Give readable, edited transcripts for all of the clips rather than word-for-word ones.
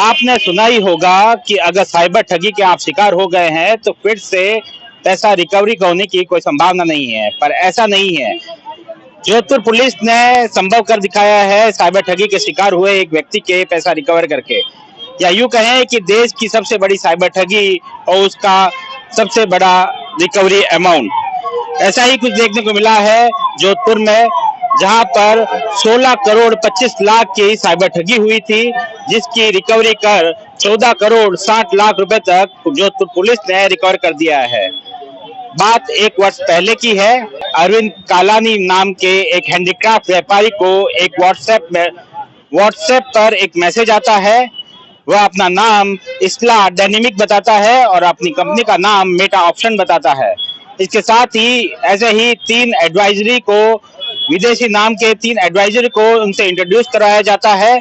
आपने सुना ही होगा कि अगर साइबर ठगी के आप शिकार हो गए हैं तो फिर से पैसा रिकवरी होने की कोई संभावना नहीं है, पर ऐसा नहीं है। जोधपुर पुलिस ने संभव कर दिखाया है साइबर ठगी के शिकार हुए एक व्यक्ति के पैसा रिकवर करके, या यूं कहें कि देश की सबसे बड़ी साइबर ठगी और उसका सबसे बड़ा रिकवरी अमाउंट। ऐसा ही कुछ देखने को मिला है जोधपुर में, जहां पर 16 करोड़ 25 लाख की साइबर ठगी हुई थी, जिसकी रिकवरी कर 14 करोड़ 60 लाख रुपए तक जोधपुर पुलिस ने रिकवर कर दिया है। बात एक वर्ष पहले की है। अरविंद कालानी नाम के एक हैंडीक्राफ्ट व्यापारी को एक व्हाट्सएप पर एक मैसेज आता है। वह अपना नाम इसला डायनेमिक बताता है और अपनी कंपनी का नाम मेटा ऑप्शन बताता है। इसके साथ ही ऐसे ही विदेशी नाम के 3 एडवाइजर को उनसे इंट्रोड्यूस करवाया जाता है।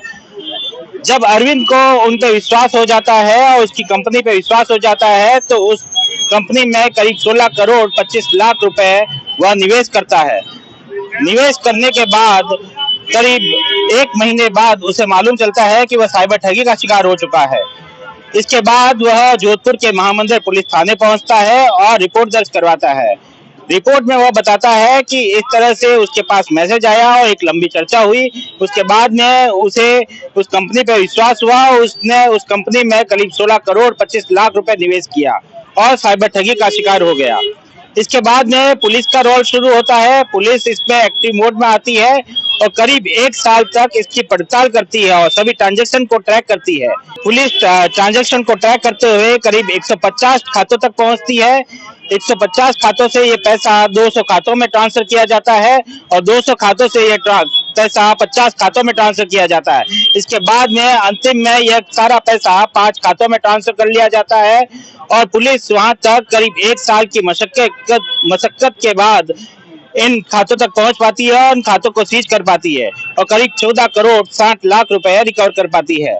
जब अरविंद को उन पे विश्वास हो जाता है और उसकी कंपनी पे विश्वास हो जाता है तो उस कंपनी में करीब 16 करोड़ 25 लाख रुपए वह निवेश करता है। निवेश करने के बाद करीब 1 महीने बाद उसे मालूम चलता है कि वह साइबर ठगी का शिकार हो चुका है। इसके बाद वह जोधपुर के महामंदिर पुलिस थाने पहुंचता है और रिपोर्ट दर्ज करवाता है। रिपोर्ट में वह बताता है कि इस तरह से उसके पास मैसेज आया और एक लंबी चर्चा हुई। उसके बाद में उसे उस कंपनी पे विश्वास हुआ। उसने उस कंपनी में करीब 16 करोड़ 25 लाख रुपए निवेश किया और साइबर ठगी का शिकार हो गया। इसके बाद में पुलिस का रोल शुरू होता है। पुलिस इसमें एक्टिव मोड में आती है और करीब 1 साल तक इसकी पड़ताल करती है और सभी ट्रांजैक्शन को ट्रैक करती है। पुलिस ट्रांजैक्शन को ट्रैक करते हुए करीब 150 खातों तक पहुंचती है। 150 खातों से ये पैसा 200 खातों में ट्रांसफर किया जाता है और 200 खातों से ये पैसा 50 खातों में ट्रांसफर किया जाता है। इसके बाद में अंतिम में यह सारा पैसा 5 खातों में ट्रांसफर कर लिया जाता है और पुलिस वहां तक करीब 1 साल की मशक्कत के बाद इन खातों तक पहुंच पाती है और इन खातों को सीज कर पाती है और करीब 14 करोड़ 60 लाख रुपए रिकवर कर पाती है।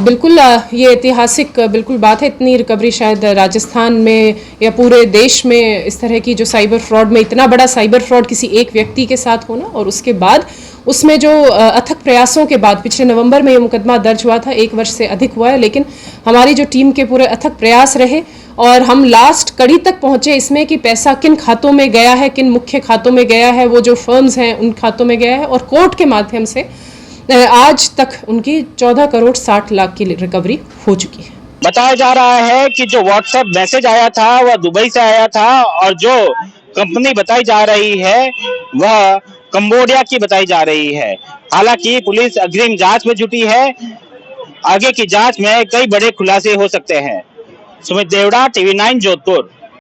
बिल्कुल ये ऐतिहासिक बिल्कुल बात है। इतनी रिकवरी शायद राजस्थान में या पूरे देश में इस तरह की जो साइबर फ्रॉड में इतना बड़ा साइबर फ्रॉड किसी एक व्यक्ति के साथ होना और उसके बाद उसमें जो अथक प्रयासों के बाद पिछले नवंबर में ये मुकदमा दर्ज हुआ था, 1 वर्ष से अधिक हुआ है, लेकिन हमारी जो टीम के पूरे अथक प्रयास रहे और हम लास्ट कड़ी तक पहुंचे इसमें कि पैसा किन खातों में गया है, किन मुख्य खातों में गया है, वो जो फर्म्स हैं उन खातों में गया है और कोर्ट के माध्यम से आज तक उनकी 14 करोड़ 60 लाख की रिकवरी हो चुकी है। बताया जा रहा है कि जो व्हाट्सएप मैसेज आया था वह दुबई से आया था और जो कंपनी बताई जा रही है वह कंबोडिया की बताई जा रही है। हालांकि पुलिस अग्रिम जांच में जुटी है। आगे की जांच में कई बड़े खुलासे हो सकते हैं। सुमित देवड़ा, TV9 जोधपुर।